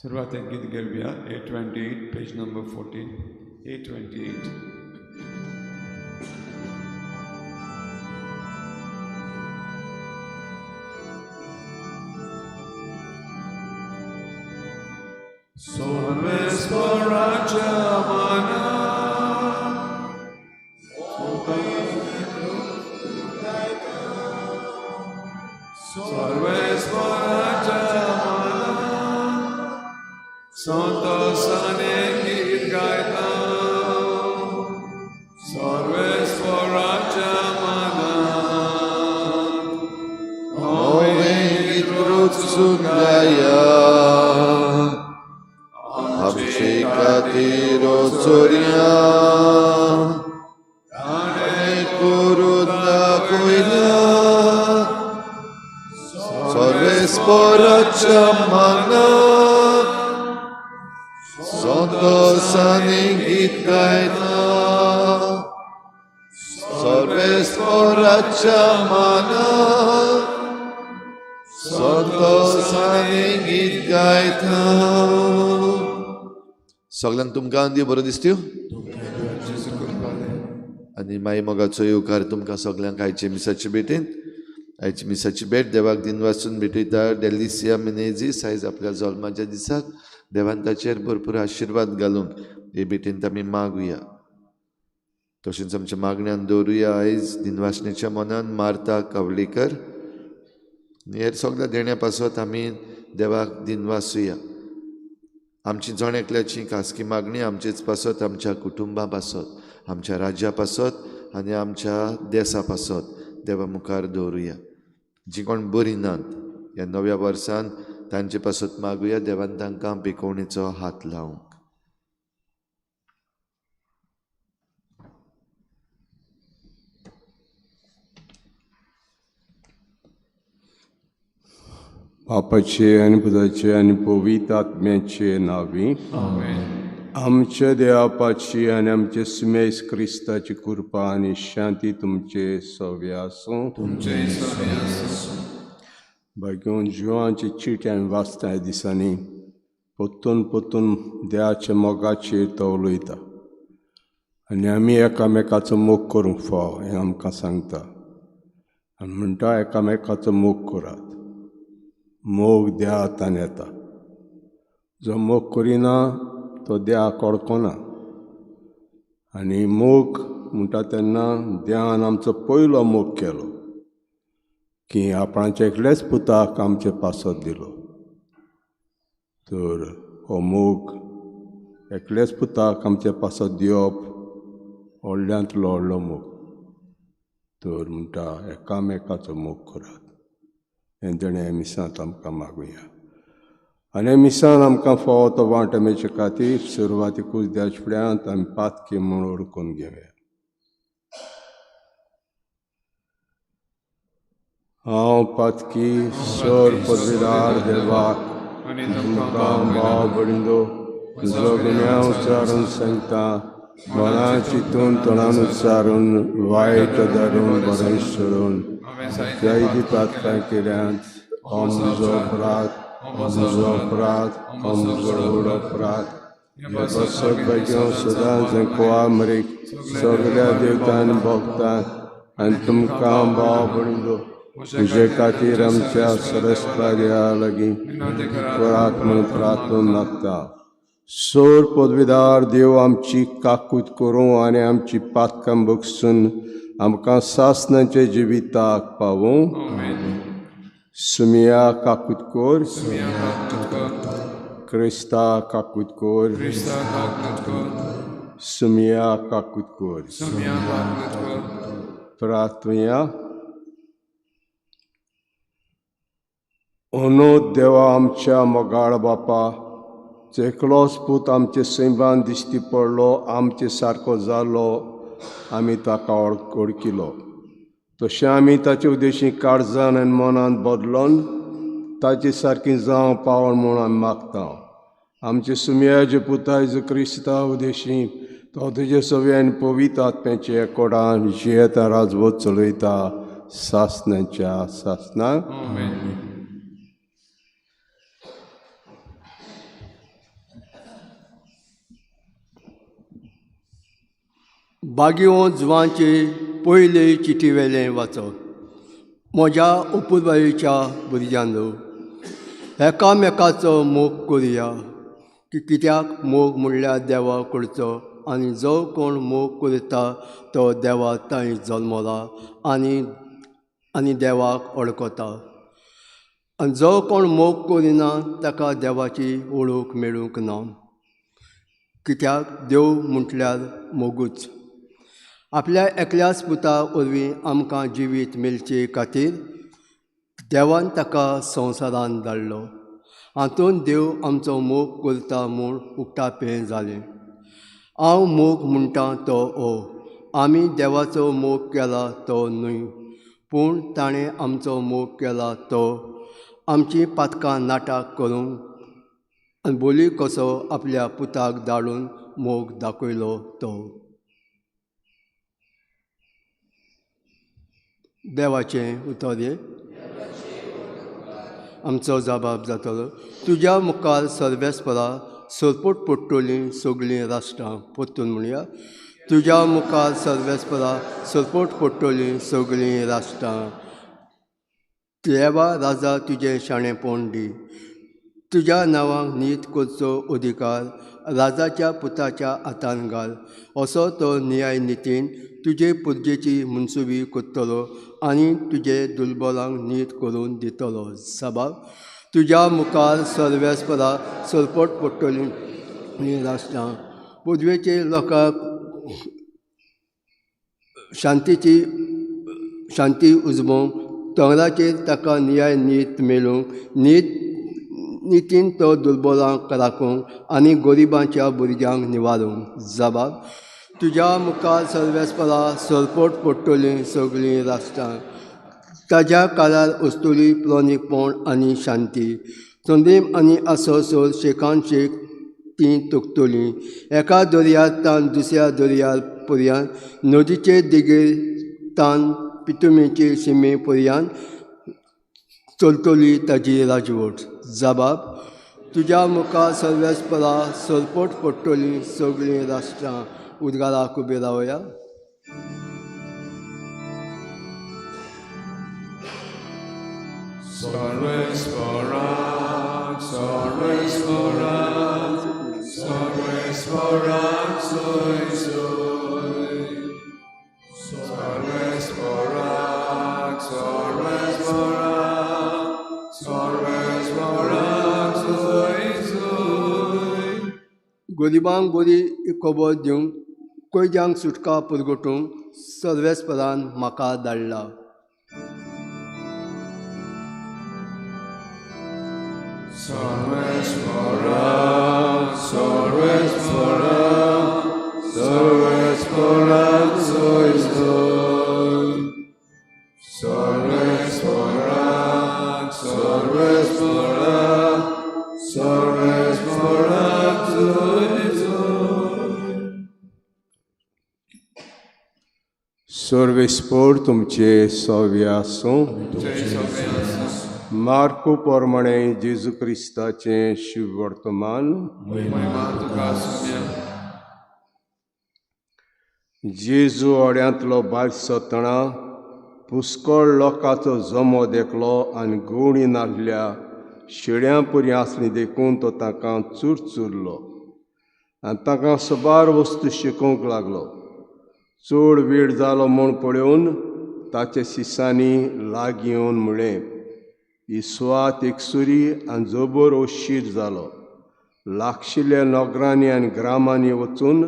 सुरुवात एक गीत घेऊया 828 page number 14 828. Sorvesvarajamana Santo Sane Git Gaita Sorvesvarajamana Ove Gitrutsugaya Abshikatiro Surya Ane Kurunda Kuila Sorvesporachamana Santo Saningit Gaita Sorvesporachamana Santo Saningit Gaita. सगळ्यांक तुमकां देव बरो दिसत्यो आनी माई मोगाचो येवकार तुमकां सगळ्यांक आयचे मिसाचे भेटेन. आयची मिसाची भेट देवाक दिन वाचून भेटयता डेलिसिया मिनेझीस आयज आपल्या जल्माच्या दिसाक देवान ताचेर भरपूर आशिर्वाद घालूंक हे भेटेंत आमी मागुया. तशेंच आमच्या मागण्यान दवरुया आयज दिनवासणेच्या मनान मार्ता कावलेकर. हेर सगळ्या देण्या पासत आमी देवाक दिन वाचुया. आमची जण एकल्याची खासगी मागणी आमचेच पासत आमच्या कुटुंबा पासत आमच्या राज्या पासत आनी आमच्या देशा पासत देवा मुखार दवरुया. जीं कोण बरीं नात ह्या नव्या वर्सान तांचे पासत मागुया देवान तांकां पिकोवणेचो हात लावंक. बापाचे आनी पुताचे आनी पवित्र आत्म्याचे नांवी आमच्या देवापाची आनी आमचे सुमेश क्रिस्ताची कृपा आनी शांती तुमचे सव्य आसूं. बागेवन जिवांची चिट्यान वाचता ह्या दिसांनी पोत्तून देवाच्या मोगाचेर तो उलयता आनी आमी एकामेकाचो मोग करूंक फाव हें आमकां सांगता आनी म्हणटा एकामेकाचो मोग करात. मोग देवा हातान येता. जो मोग करिना तो देवा कळकोना आनी मोग म्हणटा तेन्ना देवान आमचो पयलो मोग केलो की आपणाच्या एकल्याच पुताक आमचे पासत दिलो. तर हो मोग एकल्याच पुताक आमचे पासत दिवप व्हडल्यांतलो व्हडलो मोग. तर म्हणटा एकामेकाचो मोग करात. हें देणें मिसांत आमकां मागुया. आनी मिसान आमकां फावो तो वांटमेचे खातीर सुरवातीकूच देवाचे फुड्यांत आमी पातकी म्हूण ओळखून घेवया. हांव पातकी सर पदवीदार देवाक तुमकां भाव भयणींनो तुजो गुन्यांव उच्चारून सांगता. मनान चिंतून तोंडान उच्चारून वायट धरून बरें सोडून जायती पातकां केल्यांत हो म्हजो अपराध हो म्हजो अपराध हो म्हजो व्हड अपराध. बसत बेगीन सदांच कुवा मरीक सगळ्या देवतांनी भोगतात आनी तुमकां भाव भयणींनो तुजे खातीर आमच्या सरस्वत्या लागीं करात म्हूण प्रार्थना मागता. सोर पदवीदार देव आमची काकूट करूं आनी आमची पातकां बगसून आमकां सासणाचे जिविताक पावूं. सुमिया काकूट कोर क्रिस्ता काकूट कोर सुमिया काकूट कोर. प्रार्थना. ओनो देवा आमच्या मोगाळ बापा एकलोच पूत आमचे सैबान दिश्टी पडलो आमचे सारको जालो आमी ताका वळखिलो. तशें आमी ताचे उद्देशी काळजान आनी मनान बदलोन ताचे सारकी जावं पावण म्हूण आमी मागता. आमचे सुमयाचे पुता जेजू क्रिस्ता उद्देशी तो तुजे सव्या आनी पवित्र आत्म्याचे एकोडान जियेता राजवट चलयता सासणाच्या सासणाक. भाग्यवंतवांचे पयले चिठीवेलें वाचप. म्हज्या उपुरबायेच्या भुरग्यांलो, एकामेकाचो मोग करुया, की कित्याक मोग म्हणल्यार देवाक करचो, आनी जो कोण मोग करता तो देवा थंय जल्मला आनी देवाक वळखता. आनी जो कोण मोग करिना ताका देवाची वळख मेळूंक ना, कित्याक देव म्हटल्यार मोगूच. आपल्या एकल्याच पुता वरवीं आमकां जिवीत मेलचे खातीर देवान ताका संवसारांत धाडलो. हातूंत देव आमचो मोग करता म्हूण उक्तापें जालें. हांव मोग म्हणटा तो हो, आमी देवाचो मोग केला तो न्हय, पूण ताणें आमचो मोग केला तो आमची पातकां नाटाक करूंक आनी बोली कसो आपल्या पुताक धाडून मोग दाखयलो तो. देवाचें उतर आमचो जबाब जातलो. तुज्या मुखार सर्वेस्परा सरपट पडटलीं सगळीं राष्ट्रां. परतून म्हणया, तुज्या मुखार सर्वेस्परा सरपट पडटलीं सगळीं राष्ट्रां. देवा राजा तुजें शाणेपण दी. तुज्या नांवांक नीत करचो अधिकार राजाच्या पुताच्या हातांत घाल. असो तो न्याय नितीन तुजे पुर्जेची मनसुबी करतलो आनी तुजे दुर्बलांक नीत करून दितलो. जबाब. तुज्या मुखार सर्वेस्परा सरपट पडटलीं राष्ट्रां. पुर्वेचे लोकांक शांती उजमोवंक, दोंगराचेर ताका न्याय नीत मेळूंक, नितीन तो दुर्बलांक राखूंक आनी गरिबांच्या भुरग्यांक निवारूंक. जबाब. तुज्या मुखार सर्वेस्परा सरपट पडटलीं सगळीं राष्ट्रां. ताज्या काळार वस्तुली प्रोनीकपण आनी शांती. चोंदीम आनी आसोसोर शेकान शेक तीं तुगतलीं. एका दर्यांतान दुसऱ्या दर्यार पर्यंत, नदीचे देगेर तान पितुमेचे शिमे पर्यंत चलतली ताजी राजवट. जबाब. तुज्या मुखार सर्वेस्परा सरपट पडटलीं सगळीं राष्ट्रां. उदगाराक उबे रावया. Sarvespara, Sarvespara, Sarvespara, Soy Soy. Sarvespara, Sarvespara, Sarvespara, Soy Soy. गरिबांक बरी खबर दिवंक, कैद्यांक सुटका परगटूंक सर्वेस्परान म्हाका धाडला. Sarvespara, Sarvespara, Sarvespara, Soy Soy. Sarvespara, Sarvespara, Sarvespara, Soy Soy. सर्वेस्पोर तुमचे सव्यासो. मार्को प्रमाणे जेजू क्रिस्ताचें शुभ वर्तमान. जेजू ओड्यांतलो भायर सतना पुष्कळ लोकांचो जमो देखलो आनी गवळी नासल्या शेळ्यां परी आसली देखून तो तांकां चुरचुरलो आनी तांकां सबार वस्तू शिकोवंक लागलो. चड वेळ जालो म्हूण पळोवन ताच्या शिसांनी लागीं येवन म्हळें, ही सुवात एकसुरी आनी जबर ओशीर जालो. लागशिल्ल्या नगरांनी आनी ग्रामांनी वचून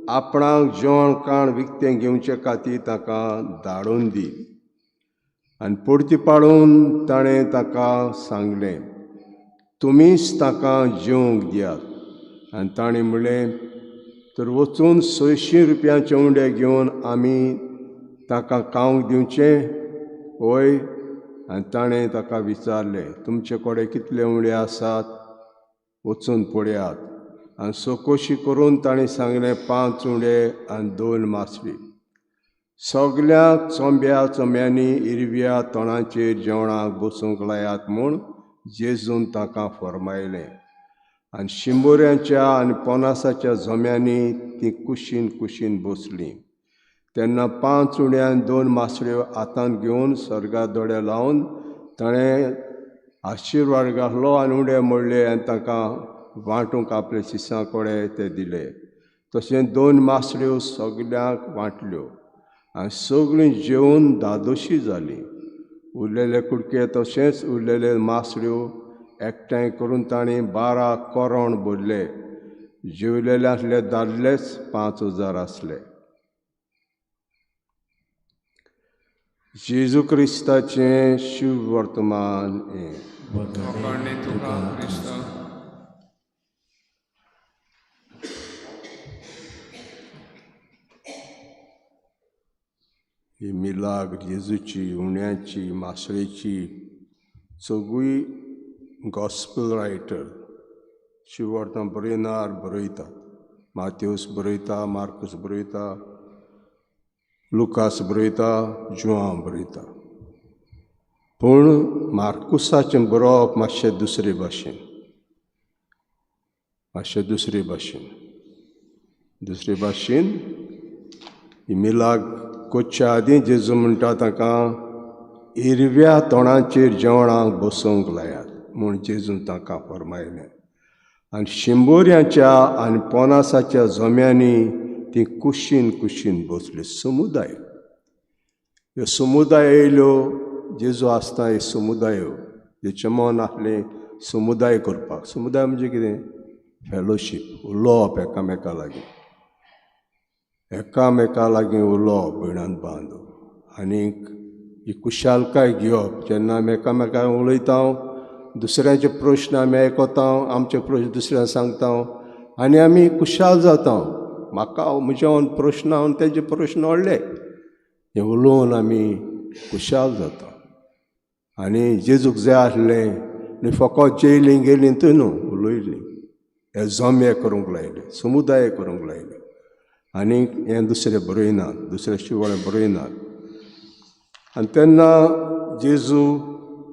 आपणाक जेवण खाण विकतें घेवचे खातीर तांकां धाडून दी. आनी परती पाडून ताणें तांकां सांगलें, तुमीच तांकां जेवंक दियात. आनी ताणें म्हणलें, तर वचून 600 रुपयांचे उंडे घेवन आमी ताका खावंक दिवचें? वय. आनी ताणें ताका विचारलें, तुमचे कडेन कितले उंडे आसात? वचून पळयात. आनी चवकशी करून ताणें सांगलें, 5 उंडे आनी 2 मासवी. सगळ्यांक चोंब्या चोंब्यांनी हिरव्या तोंडाचेर जेवणाक बसूंक लायात म्हूण जेजून तांकां फर्मायलें. आनी शिंबोऱ्यांच्या आनी पणसाच्या जोम्यांनी तीं कुशीन कुशीन बसलीं. तेन्ना 5 उंडे आनी 2 मासळ्यो हातांत घेवन स्वर्गाक दोळे लावन ताणें आशिर्वाद घातलो आनी उंडे मोडले आनी तांकां वांटूंक आपले शिसां कोडे ते दिले. तशें 2 मासळ्यो सगल्यांक वांटल्यो आनी सगळीं जेवून धादोशी जालीं. उरलेले कुडके तशेंच उरलेले मासळ्यो एकठांय करून तांणी 12 कोरोण भरले. जेवलेल्यांतले दादलेच 5,000 आसले. जेजू क्रिस्ताचें शुभ वर्तमान हें. वखाणे तुका क्रिस्ता. ही मिलाग जेजूची, उण्याची, मासळेची सगळी गॉस्पल रायटर शुभ वर्तमान बरयता. माथ्यूस बरयता, मार्कूस बरयता, लुकास बरयता, जुआंव बरयता. पूण मार्कुसाचें बरोवप मातशें दुसरे भाशेन. दुसरे भाशेन ही मिलाग कोच्या आदीं जेजू म्हणटा ताका हिरव्या तोणाचेर जेवणाक बसोवंक लायात म्हूण जेजून तांकां फरमायलें. आनी शिंबोऱ्याच्या आनी पोनासाच्या जोम्यांनी ती कुशीन बसली. समुदाय ह्यो समुदाय येयल्यो जेजू आसता. हे समुदायो जेचें मन आहलें समुदाय करपाक. समुदाय म्हणजे कितें? फेलोशीप, उलोवप एकामेका लागीं उलोवप भयणान बांदून. आनीक ही कुशालकाय घेवप. जेन्ना आमी एकामेका उलयता, दुसऱ्याचे प्रश्न आमी आयकता, आमचे प्रश्न दुसऱ्यांक सांगता आनी आमी कुशाल जाता. म्हाका म्हजे प्रश्न हांव तेजे प्रश्न व्हडले हे उलोवन आमी कुशाल जाता. आनी जेजूक जाय आसलें न्ही फकत जेयलीं गेलीं थंय न्हू, उलयलीं. हे जोमे करूंक लायले, समुदाय करूंक लायले. आनीक हें दुसरें बरयनात, दुसरें शिवळें बरयनात. आनी तेन्ना जेजू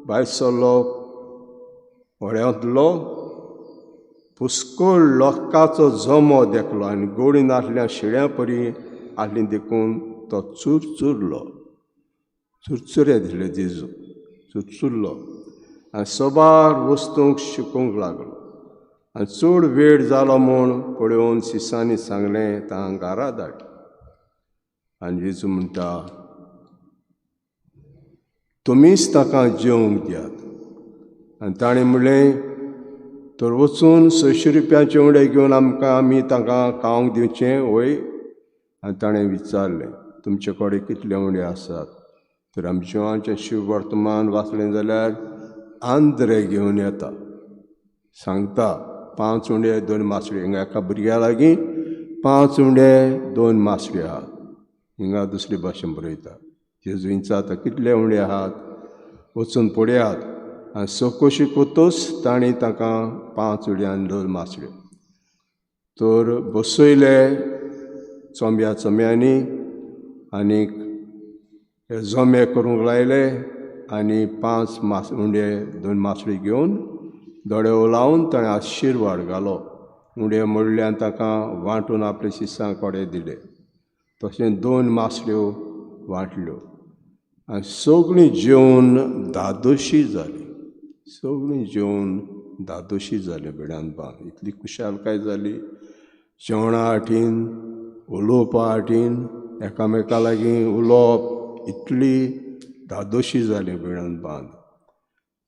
भायर सरलो, व्हड्यांतलो पुस्कळ लोकांचो जमो देखलो आनी गोडीन आसल्या शिड्यां परी आसलीं देखून तो चुरचुरलो. चुरचुरे दिसले जेजू, चुरचुरलो आनी सोबार वस्तूंक शिकूंक लागलो. आनी चड वेळ जालो म्हूण पळोवन शिसांनी सांगलें तांकां घारा धाड. आनी जेजू म्हणटा तुमीच ताका जेवंक दियात. आनी ताणें म्हणलें तर वचून 600 रुपयाचे उंडे घेवन आमी तांकां खावंक दिवचें वय. आनी ताणें विचारलें तुमचे कडेन कितले उंडे आसात? तर आमी जिवांचें शुभ वर्तमान वाचलें जाल्यार आंद्रे घेवन येता, सांगता 5 उंडे 2 मासळी. हिंगा एका भुरग्या लागीं 5 उंडे 2 मासळी आहात. हिंगा दुसरी भाशेन बरयता. जेजू विचारता कितले उंडे आहात? वचून पळयात. आनी चवकशी कोत्तूच तांणी तांकां 5 उंडे आनी 2 मासळ्यो. तर बसयले चोंब्यांनी आनीक हे जोमे करूंक लायले आनी 5 उंडे 2 मासळी घेवन दोळे लावन ताणें आशिर्वाद घालो. उंडे मोडले आनी तांकां वांटून आपले शिसां कोडे दिले. तशें 2 मासळ्यो वांटल्यो आनी सगळीं जेवून धादोशी जालीं. भिड्यान बांद. इतली कुशालकाय जाली जेवणा हाटीन, उलोवपा हाटीन, एकामेका लागीं उलोवप. इतली धादोशी जाली भिड्यान बांद.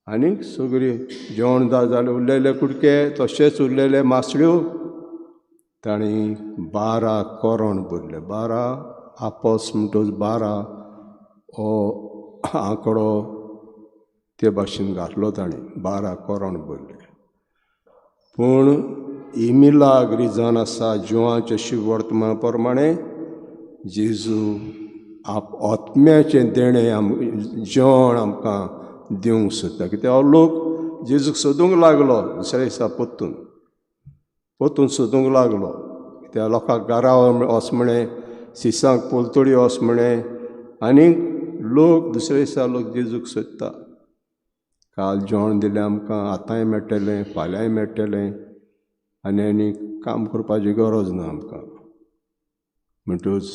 आनीक सगळीं जेवण जालें. उरलेले कुडके तशेंच उरलेले मासळ्यो तांणी 12 कोरोण भरले. 12 आपोस म्हणटच 12 हो आंकडो ते भाशेन घातलो तांणी. 12 कोरोण भरले. पूण ही मिलाग रिजान आसा जिवांचे शुभ वर्तमान प्रमाणें जेजू आत्म्याचें देणें जेवण आमकां दिवंक सोदता. कित्याक हो लोक जेजूक सोदूंक लागलो. दुसऱ्या दिसा परतून सोदूंक लागलो. कित्याक लोकांक घरा वच म्हणे, सिसांक पोलतोडी वच म्हणे. आनीक लोक दुसऱ्या दिसा जेजूक सोदता. काल जेवण दिलें आमकां, आतांय मेळटलें, फाल्यांय मेळटलें आनी काम करपाची गरज ना आमकां. म्हणटच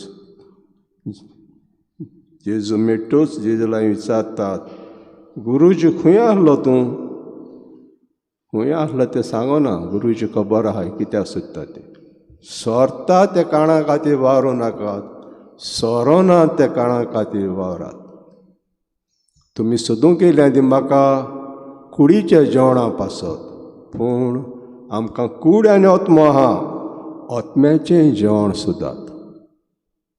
जेजू मेट्टूच जेजूला विचारतात, गुरुजी खंय आसलो तूं? खंय आसलो तें सांगो ना. गुरुजी खबर आहा कित्याक सोदता तें. सोरता त्या काणा खातीर वावरूं नाकात, सोरोना त्या काणा खातीर वावरात. तुमी सोदूंक येयल्या ती म्हाका कुडीच्या जेवणा पासत, पूण आमकां कूड आनी ओतमो आहा. ओतम्याचें जेवण सोदात,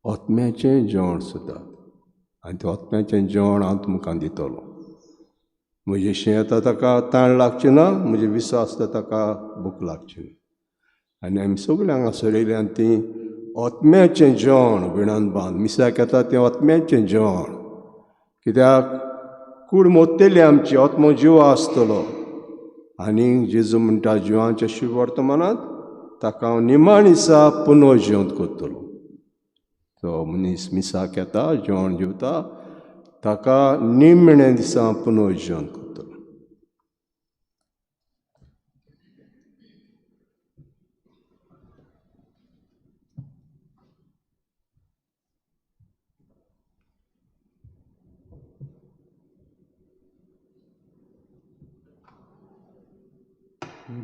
ओतम्याचें जेवण सोदात, आनी तें ओतम्याचें जेवण हांव तुमकां दितलो. म्हजें शीं येता ताका ताण लागची ना, म्हजे विस्वास आसता ताका भूक लागची ना. आनी आमी सगळीं हांगा सरयलीं आनी तीं ओतम्याचें जेवण विणान बांद मिसाक येता तें ओतम्याचें जेवण. कित्याक कूड मोत्तेली आमची, ओतमो जिवा आसतलो. आनी जेजू म्हणटा जिवांच्या शुभ वर्तमानांत ताका हांव निमाण दिसा पुनर्जिवंत करतलो. तो मनीस मिसाक येता, जेवण जेवता, ताका निमणे दिसा पुनर्जिवंत करतलो.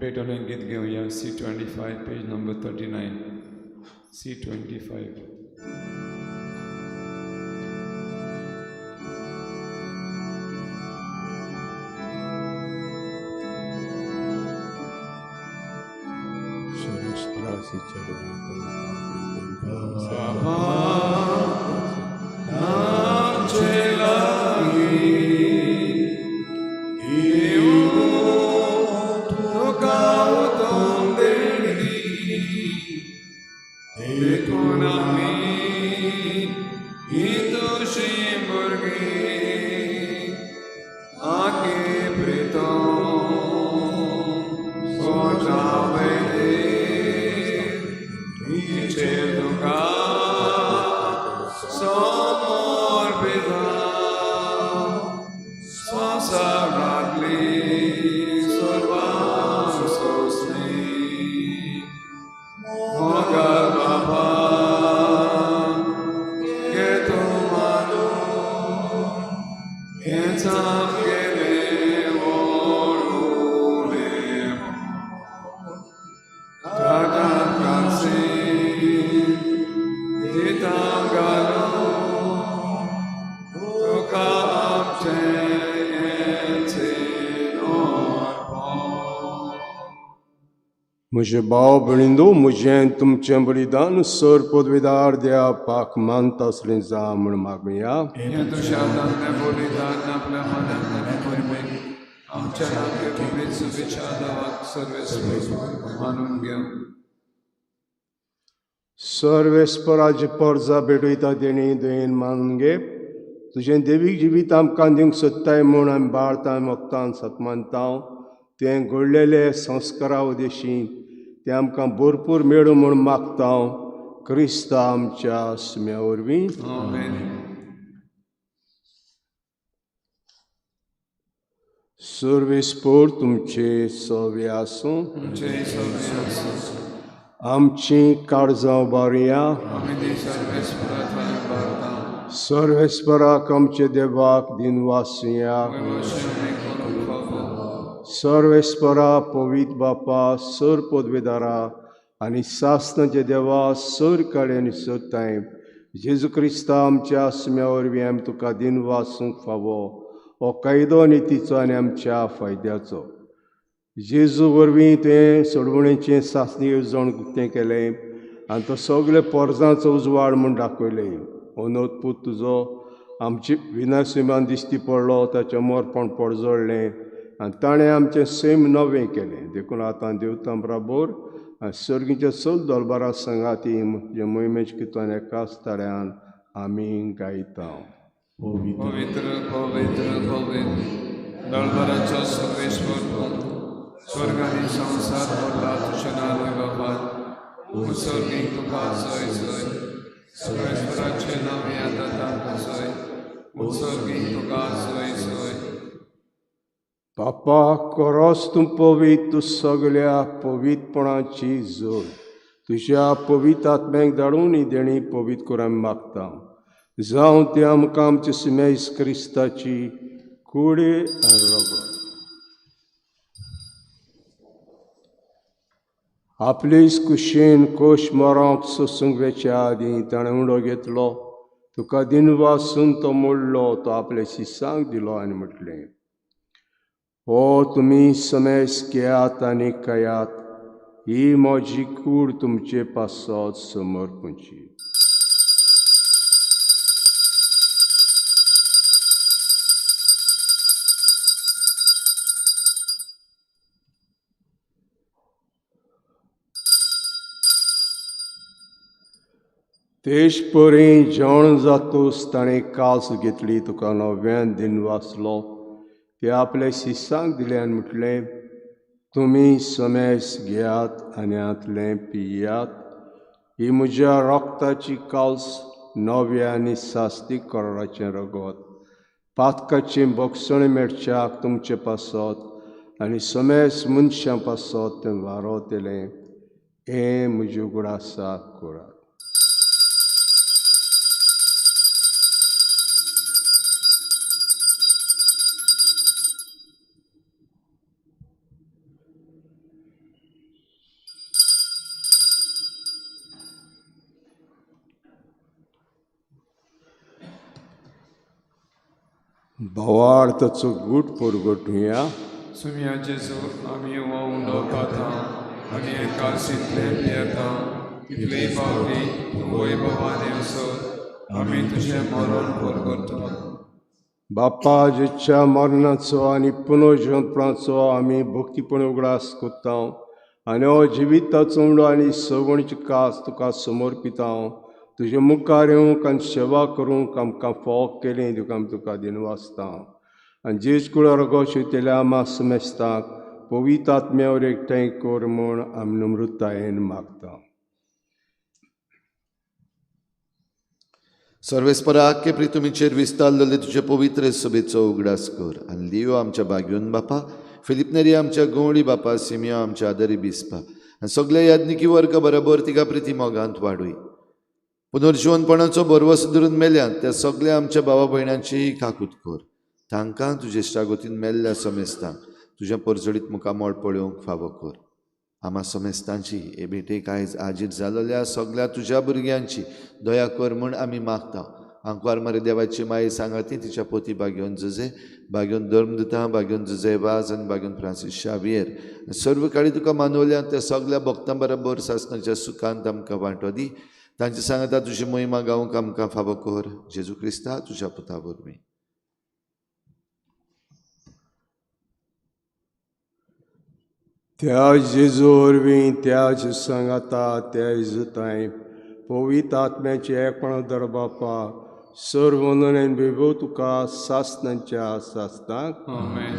बेटोलें गीत घेवया. C25, page number 39. C25. म्हजे भाव भयणींनो, म्हजें तुमचें बलिदान सर पदवीदार देवा पाक मानता असलें जा म्हूण मागुया. हें तुझ्या दान बलिदान आपल्या मनांतल्यान परमेन आमच्या नाते पवित्र सुविच्या दावाक सर्वेस्व मानून घे. सर्वेस्पराची पर्जा भेटयता तेणी दयेन मानून घे. तुजें देवीक जिवीत आमकां दिवंक सोदताय म्हूण आमी बाळतां मोगतान सतमानता. तें घडलेले संस्कारा उदेशी तें आमकां भरपूर मेळूं म्हूण मागता. क्रिस्ता आमच्या आस्म्या वरवीं. आमेन. सर्वेस्पर तुमचे सवे आसूं. आमची काळजां बारुया. सर्वेस्पराक आमचे देवाक दिनवासुया. सर्वेस्परा पवित्र बापा, सर पदवेदारा आनी सासणाचे देवा, सर काळे आनी सोदताय जेजू क्रिस्ता आमच्या आस्म्या वरवीं आमी तुका दिनवासूंक फावो. हो कायदो नितीचो आनी आमच्या फायद्याचो. जेजू वरवीं तुवें सोडवणेचें सासणी येवजण तें केलें आनी तो सगळे पोरजांचो उजवाड म्हूण दाखयलें. हो नोतपूत तुजो आमची विनाशिमान दिश्टी पडलो, ताचें मोरपण पडजोडलें आनी ताणें आमचें सैम नवें केलें. देखून आतां देवतां बराबर आनी सर्गीच्या चल दरबारा संगाती जे मोहिमेच्या कितून एकाच तळ्यान आमी गायता. पवित्र पवित्र पवित्र दरबाराचो सर्वेस्वर स्वर्ग आनी संसार भरला तुज्या नांवान बापात. उत्सर्गीक तुका सय सय सर्वेस्वराचें नांव येता तांकां सय. उत्सर्गीक तुका सय सय. बापा खरोच तूं पवित्र, तूं सगळ्या पवित्रपणाची जोड तुज्या पवित्र आत्म्याक धाडून ही देणी पवित्र करून आमी मागता. जावं ती आमकां आमच्या सिमेस क्रिस्ताची कुडी आनी रगत. आपलीच कुशीन कोश मारोंक सोसूंक वेच्या आदीं ताणें उंडो घेतलो. तुका दिनवासून तो मोडलो, तो आपल्या शिसांक दिलो आनी म्हटलें, हो तुमी समेस घेयात आनी खायात, ही म्हजी कूड तुमचे पासत समर्पूंची. तेश परी जेवण जातूस ताणें कास घेतली, तुका नव्यान दिन वाचलो. ते आपल्या शिसांक दिले आनी म्हटलें, तुमी समेस घेयात आनी हातलें पियात, ही म्हज्या रोगताची काल्स, नव्या आनी सास्तीक कराराचें रगत. पातकाचें भक्षण मेळच्याक तुमचे पासत आनी समेस मनशां पासत तें वारोतेलें. हें म्हज्या उगडासाक करात. भावार्थाचो गूट परगटुया. सुम्या जेजू आमी हो उंडो खाता आनी एका सितले पियेता, तितले पावटी तूं वैभवान येवसर आमी तुजें मरण परगटता. बापा जेच्या मरणाचो आनी पुनर्जन्माचो आमी भक्तीपण उगडास कोत्ता आनी हो जिविताचो उंडो आनी सगणची कास तुका समर्पिता. तुजे मुखार येवंक आनी सेवा करूंक आमकां फोग केलें तुका आमी तुका दिनवासता. आनी जेज कुळार गोशेतेल्या आमा समेस्ताक पवित्र आत्म्यावर एकठांय कर म्हूण आमी नम्रतायेन मागता. सर्वेस्परा आख्खे प्रितुमीचेर विस्तारलेले तुजे पवित्र सभेचो उगडास कर. आनी लियो आमच्या बागयोन बापा, फिलिप नेरी आमच्या गवळी बापा, सिमियो आमच्या आदारी बिस्पा आनी सगळे याज्ञिकी वर्ग बरोबर तिका प्रिती मोगांत वाडूय. पुनर्जीवनपणाचो बरवस धरून मेल्यांत त्या सगळ्या आमच्या भावा भयणांची काकूत कर. तांकां तुजे शागोतीन मेल्ल्या समेस्तांक तुज्या परजडीत मुखामोळ पळोवंक फावो कर. आमा समेस्तांची हे भेटेक आयज आजीर जालोल्या सगळ्या तुज्या भुरग्यांची दया कर म्हूण आमी मागता. आंकवार मरे देवाची माये सांगाती तिच्या पोती बागेवन जजे, बागेवन धर्मदुता, बागेवन जजेबाज आनी बागेवन फ्रांसीस शावियर सर्व काळी तुका मानवल्या त्या सगळ्या भक्तां बरोबर सासणाच्या सुखांत आमकां वांटो दी. तांची सांगता तुजी महिमा गावंक आमकां फावो कर. जेजू क्रिस्ता तुज्या पुता वरवीं. त्या जेजू वरवीं त्याच सांगाता त्या इजताय पवित्र आत्म्याचे एकपण दर बापा, सर्व वंदनेन विभव तुका सासणांच्या सासतांक. आमेन.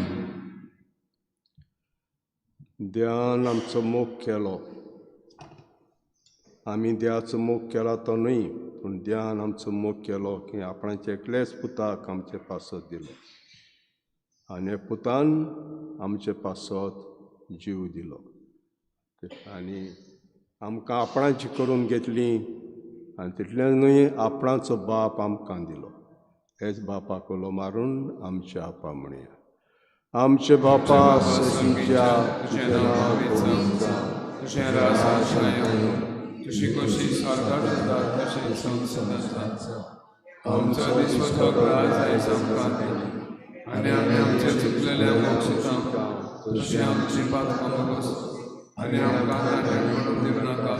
ध्यान आमचो मोग केलो. आमी देवाचो मोग केला तो न्हय, पूण ध्यान आमचो मोग केलो की आपणाच्या एकल्याच पुताक आमचे पासत दिलो आनी हे पुतान आमचे पासत जीव दिलो आनी आमकां आपणाची करून घेतली आनी तितलेंच न्हय, आपणाचो बाप आमकां दिलो. हेच बापाक उलो मारून आमचे आपा म्हणया. आमचे बापा सशीच्या तुजें नांव पवित्र जावं, तुजें राज येवं, तुजी कशी स्वर्गांत जाता तशें संवसारांत जावं. आमचो दिसवतो राज आयज आमकां दी आनी आमी आमचे चुकलेल्या मोक्षिता तशें आमची पातकां नगोस आनी आमकां नाट्यान पडूंक दिवं नाका,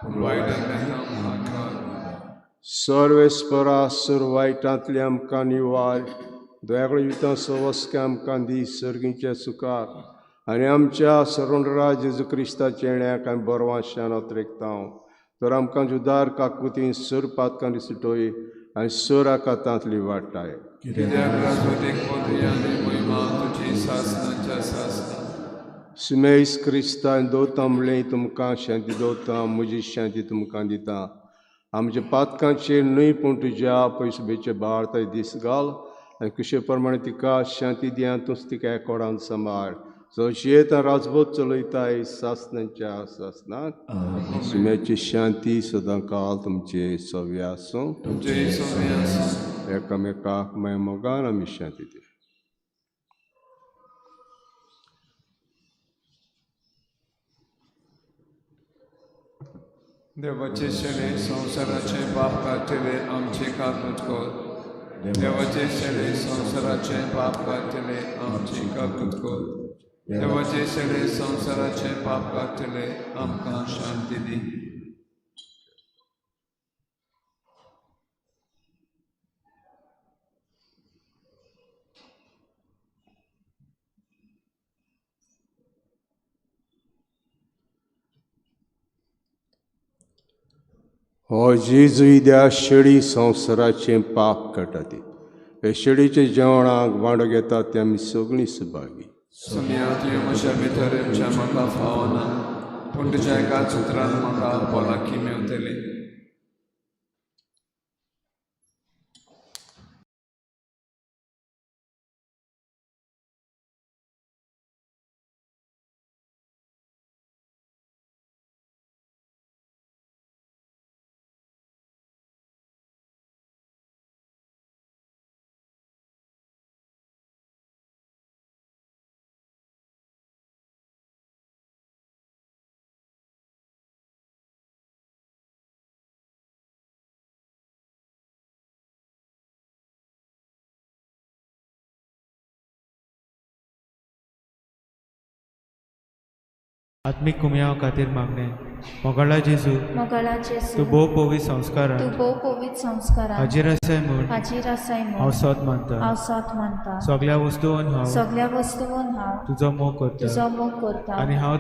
पूण वायटांतल्यान आमकां वाचय. सर्वेस्परा सर्व वायटांतले आमकां निवार. दयाकडेन जिवितां सवस्के आमकां दी सर्गीच्या सुखाक आनी आमच्या सरोंडरा जेजू क्रिस्ताच्या येण्याक आमी बरवांशान अत्रेकता. तर आमकां जुदार काकुतीन सर पातकां दिसटोय आनी सर आकांतांतली वाडटाय. कित्याक राजवटीक पोतया आनी महिमा तुजी सासणांच्या सासना. सुमेस क्रिस्तान दोता म्हणलें तुमकां शांती दोता, म्हजी शांती तुमकां दिता. आमच्या पातकांचेर न्हय पूण तुज्या पयसुबेचे बाळताय दीस घाल आनी कुशे प्रमाणे तिका शांती दियां तूंच तिका एकोडान सांबाळ. जशें राजभोग चलयताय सासणांच्या सासणाक सुम्याची शांती सदां काळ तुमचे सव्य आसूं तुमचे सगळे आसूं. एकामेकाक मोगान आमी शांती दिया. देवाचे शेळे संसाराचे पाप काढतले आमचे काकूट कर. देवाचे शेळे संसाराचे पाप काढतले आमची काकूट कर. देवाचे शेळे संसाराचे पाप काढतले आमकां शांती दी. हो जेजू इद्या शेळी संवसाराचें पाप काडटात. हे शेळीचे जेवणाक वांटो घेतात ते आमी सगळीं सुभागी. सुमया तुवें म्हज्या भितर येवचें म्हाका फावना, पूण तुज्या एका उतरान म्हाका भलायकी मेवतली. आत्मिक कुमया खातीर मागणे. मोगाळा जेजू, मोगाळा जेजू, तूं भोव पवित्र संस्कारांत तूं भोव पवित्र संस्कारांत हाजीर आसाय म्हूण हाजीर आसाय हांव म्हूण सोत मानता. हांव सोत मानता. सगळ्या वस्तूंत हांव सगळ्या वस्तूंत हांव तुजो मोग करता तुजो मोग करता आनी हांव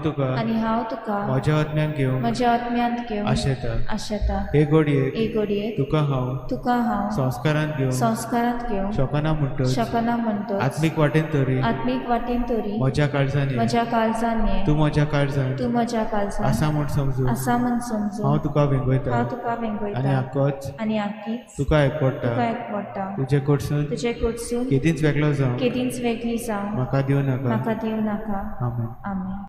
तुका म्हज्या आत्म्यान घेवन म्हज्या आत्म्यांत घेवन आशेता. आशेता. हे घडयेक एक घडयेक तुका हांव संस्कारांत घेवन संस्कारांत शकना म्हणटच शकना म्हणटच आत्मीक वाटेन तरी आत्मीक वाटेन तरी म्हज्या काळजान ये. म्हज्या काळजान ये. तूं म्हज्या काळजान तूं म्हज्या काळजान आसा म्हूण समजून आसा म्हूण समजून हांव तुका वेंगयता हांव तुका आनी वेंगयता आख्खोच आनी आख्खीच तुका एकवडटा. तुका एकवडटा. तुजे कडसून तुजे कडसून केदींच वेगळो जावं केदींच वेगळी जावं म्हाका दिवं नाका. म्हाका दिवं नाका. आमेन. आमेन.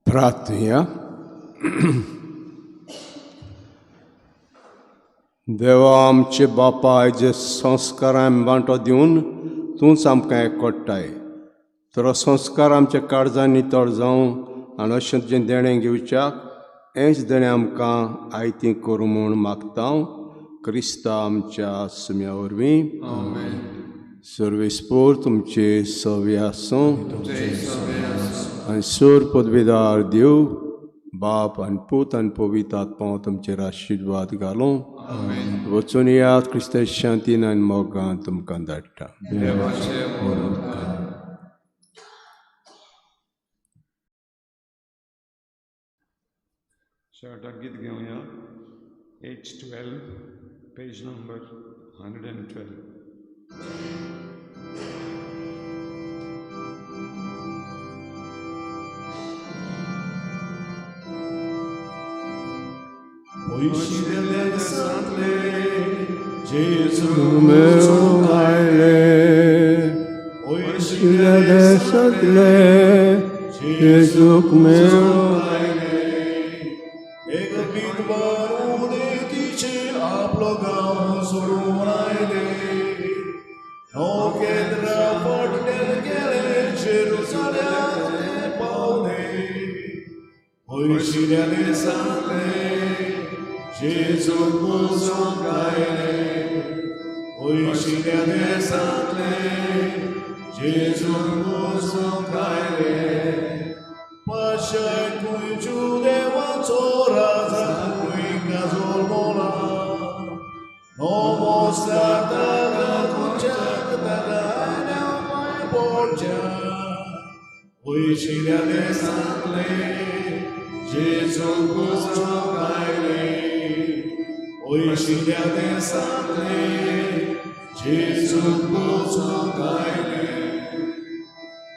प्रार्थया. देवा आमचे बापा जे संस्कारां वांटो दिवन तूंच आमकां एकवटाय. तर संस्कार आमच्या काळजांत नितळ जावं आनी अशें जें देणें घेवच्याक हेंच देणें आमकां आयतीं करूं म्हूण मागता क्रिस्ता आमच्या सुम्या वरवीं. सर्वेस्पोर तुमचे सवे आसूं आनी सोर पदवीदार देव बाप आनी पूत आनी पवित्र आत्मा तुमचेर आशिर्वाद घालूं. वचून यात क्रिस्ताची शांतीन आनी मोगान तुमकां धाडटा. शेवटाक गीत घेवया. H12, page number 112. Gesù mio Maile, oisile satle, Gesù mio Maile, एक बिनवारूने तिचे आपलं सोडून राहिले. नौकेंद्र पडलेल गेले जेरुसलेम पावले. ओयशिल्याने सांगले जेजू पुसून गायले. ओयशिल्याने सांगले जेजू पुसून गायले. पाशाय कुंजू देवाचो राजा कुंगा जोल्मोला. नमस्कार ताका कुंचाक ताका आन्या माय बोडच्या. ओयशिल्याने सांगले जेजू पुसून गायले. ओयशिल्याने सांगले जेजू पुसून गायले.